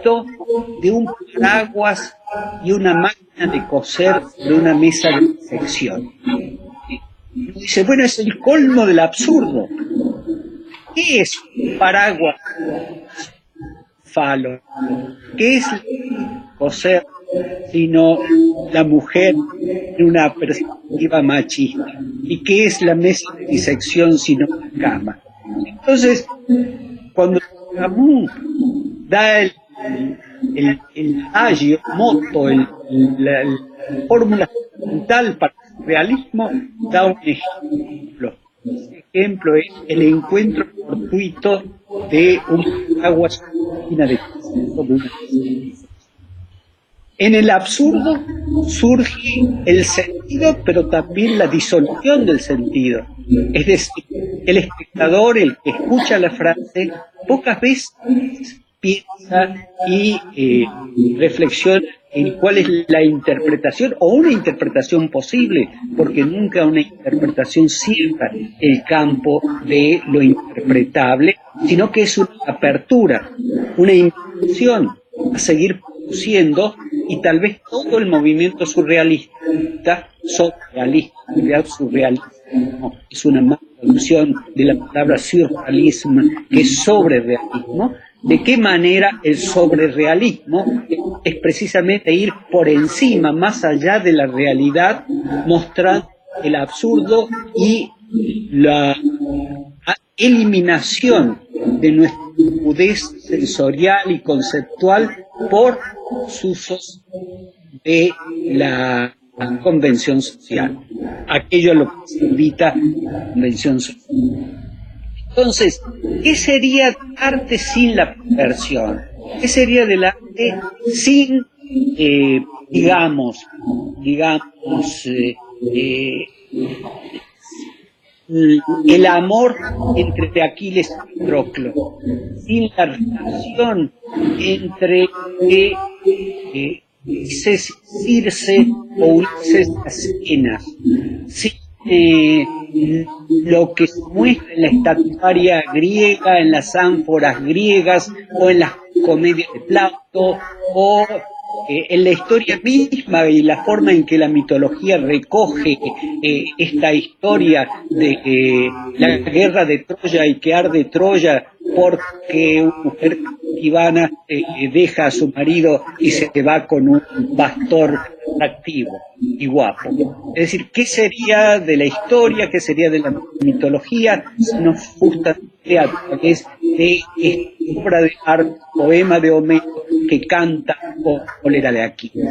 foto de un paraguas y una máquina de coser de una mesa de confección. Dice, bueno, es el colmo del absurdo. ¿Qué es un paraguas falo? ¿Qué es coser sino la mujer en una perspectiva machista? ¿Y qué es la mesa de disección sino la cama? Entonces, cuando Camus da el adagio, moto, la fórmula fundamental para el realismo, da un ejemplo. Ese ejemplo es el encuentro fortuito de un agua de una. En el absurdo surge el sentido, pero también la disolución del sentido. Es decir, el espectador, el que escucha la frase, pocas veces piensa y reflexiona en cuál es la interpretación o una interpretación posible, porque nunca una interpretación cierra el campo de lo interpretable, sino que es una apertura, una invitación a seguir produciendo, y tal vez todo el movimiento surrealista, surrealismo, es una mala traducción de la palabra surrealismo, que es sobrerealismo. ¿De qué manera el sobrerealismo es precisamente ir por encima, más allá de la realidad, mostrando el absurdo y la eliminación de nuestra agudez sensorial y conceptual por los usos de la convención social, aquello a lo que se invita la convención social? Entonces, ¿qué sería del arte sin la perversión? ¿Qué sería del arte sin, el amor entre Aquiles y Patroclo, sin la relación entre Ulises Circe o Ulises Atenas, sin lo que se muestra en la estatuaria griega, en las ánforas griegas o en las comedias de Plauto o en la historia misma y la forma en que la mitología recoge esta historia de la guerra de Troya y que arde Troya porque una mujer ivana deja a su marido y se va con un pastor atractivo y guapo. Es decir, ¿qué sería de la historia, qué sería de la mitología si no justamente a través de esta obra de arte, poema de Homero que canta o cólera de Aquiles?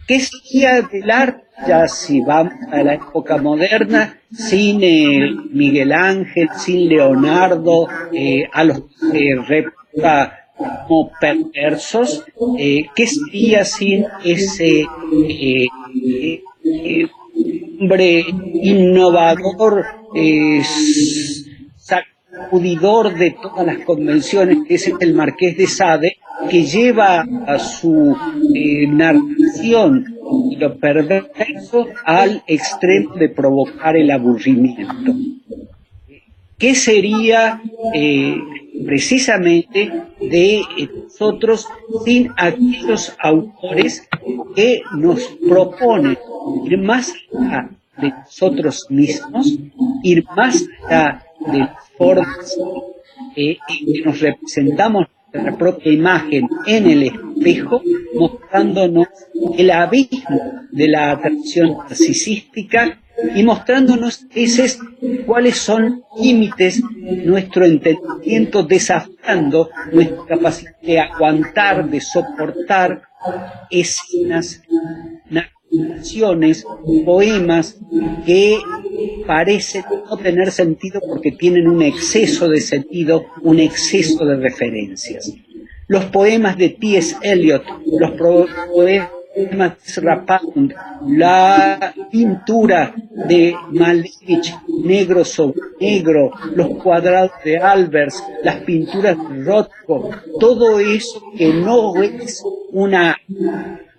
¿Qué sería del arte, ya si vamos a la época moderna, sin Miguel Ángel, sin Leonardo, a los que reputa como perversos? ¿Qué sería sin ese hombre innovador, sacudidor de todas las convenciones, que es el Marqués de Sade, que lleva a su narración y lo perverso al extremo de provocar el aburrimiento? ¿Qué sería precisamente de nosotros sin aquellos autores que nos proponen ir más allá de nosotros mismos, ir más allá de las formas en que nos representamos nuestra propia imagen en el espejo, mostrándonos el abismo de la atracción narcisística y mostrándonos a veces cuáles son los límites de nuestro entendimiento, desafiando nuestra capacidad de aguantar, de soportar escenas, narraciones, poemas que parecen no tener sentido porque tienen un exceso de sentido, un exceso de referencias. Los poemas de T.S. Eliot, los poemas de Ezra Pound, la pintura de Malevich, negro sobre negro, los cuadrados de Albers, las pinturas de Rothko, todo eso que no es una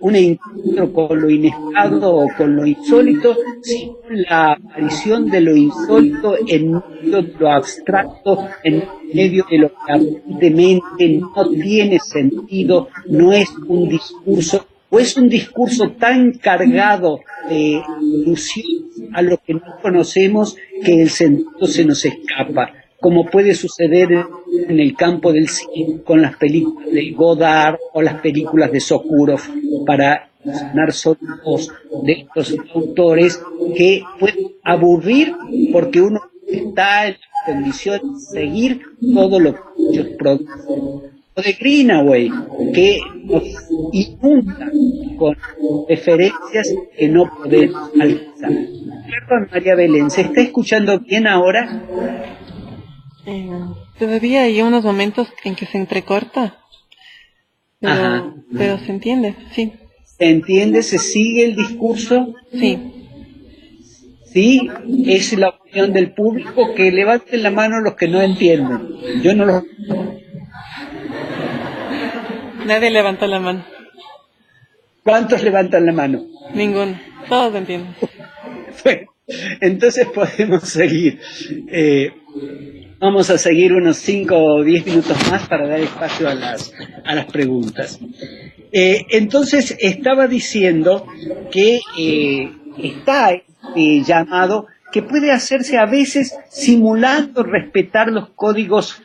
un encuentro con lo inesperado o con lo insólito, sino la aparición de lo insólito en medio de lo abstracto, en medio de lo que aparentemente no tiene sentido, no es un discurso, o es un discurso tan cargado de ilusión a lo que no conocemos que el sentido se nos escapa, como puede suceder en el campo del cine con las películas de Godard o las películas de Sokurov, para mencionar solo dos de estos autores que pueden aburrir porque uno está en la condición de seguir todo lo que ellos producen. O de Greenaway, que nos inunda con referencias que no podemos alcanzar. Perdón, María Belén, ¿se está escuchando bien ahora? Todavía hay unos momentos en que se entrecorta, pero se entiende, sí. ¿Se entiende? ¿Se sigue el discurso? Sí. Sí, es la opinión del público. Que levanten la mano los que no entienden. Yo no lo... Nadie levantó la mano. ¿Cuántos levantan la mano? Ninguno. Todos entienden. Bueno, entonces podemos seguir. Vamos a seguir unos 5 o 10 minutos más para dar espacio a las preguntas. Entonces estaba diciendo que está este llamado que puede hacerse a veces simulando respetar los códigos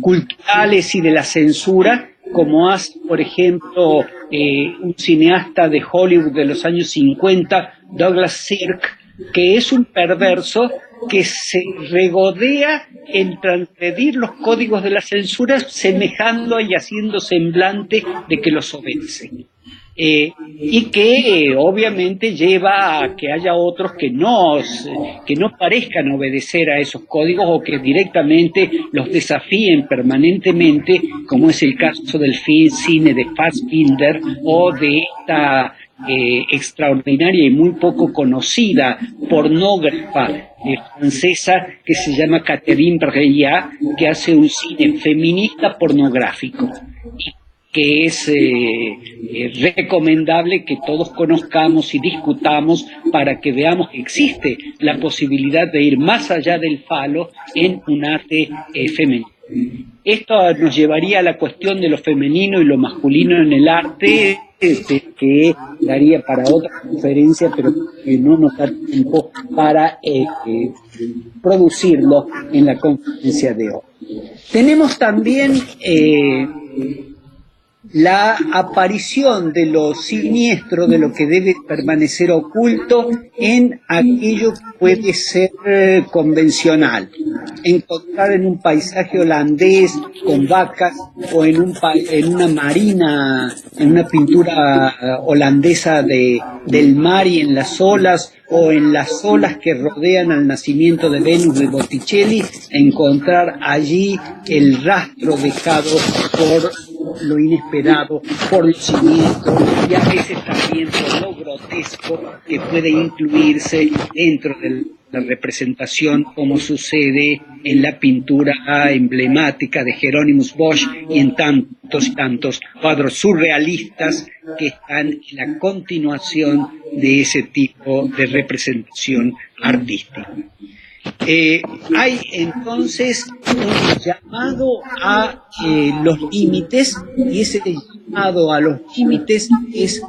culturales y de la censura, como hace, por ejemplo, un cineasta de Hollywood de los años 50, Douglas Sirk, que es un perverso que se regodea en transgredir los códigos de la censura, semejando y haciendo semblante de que los obedece. Y que obviamente lleva a que haya otros que no parezcan obedecer a esos códigos o que directamente los desafíen permanentemente, como es el caso del cine de Fassbinder o de esta extraordinaria y muy poco conocida pornógrafa francesa que se llama Catherine Breillat, que hace un cine feminista pornográfico y que es recomendable que todos conozcamos y discutamos para que veamos que existe la posibilidad de ir más allá del falo en un arte femenino. Esto nos llevaría a la cuestión de lo femenino y lo masculino en el arte, que daría para otra conferencia, pero que no nos da tiempo para producirlo en la conferencia de hoy. Tenemos también la aparición de lo siniestro, de lo que debe permanecer oculto en aquello que puede ser convencional. Encontrar en un paisaje holandés con vacas o en una marina, en una pintura holandesa del mar y en las olas, o en las olas que rodean al nacimiento de Venus de Botticelli, encontrar allí el rastro dejado por lo inesperado, por lo siniestro y a veces también por lo grotesco que puede incluirse dentro de la representación, como sucede en la pintura emblemática de Hieronymus Bosch y en tantos y tantos cuadros surrealistas que están en la continuación de ese tipo de representación artística. Hay entonces un llamado a los límites, y ese llamado a los límites es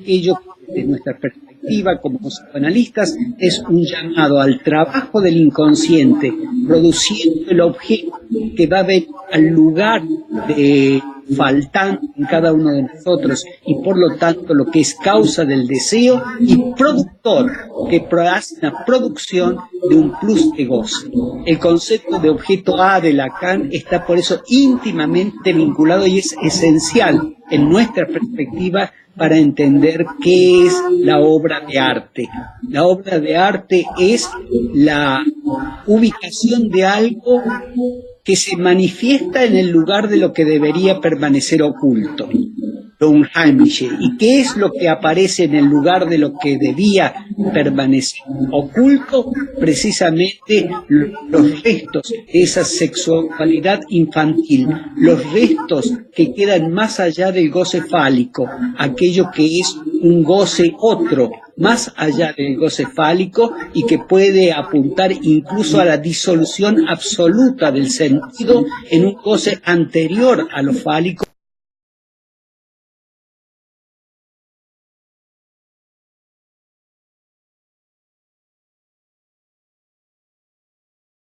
aquello que desde nuestra perspectiva como psicoanalistas es un llamado al trabajo del inconsciente, produciendo el objeto que va a venir al lugar de faltante en cada uno de nosotros y por lo tanto lo que es causa del deseo, y productor que hace una producción de un plus de goce. El concepto de objeto A de Lacan está por eso íntimamente vinculado y es esencial en nuestra perspectiva para entender qué es la obra de arte. La obra de arte es la ubicación de algo que se manifiesta en el lugar de lo que debería permanecer oculto. Unheimliche. ¿Y qué es lo que aparece en el lugar de lo que debía permanecer oculto? Precisamente los restos de esa sexualidad infantil, los restos que quedan más allá del goce fálico, aquello que es un goce otro, más allá del goce fálico y que puede apuntar incluso a la disolución absoluta del sentido en un goce anterior a lo fálico,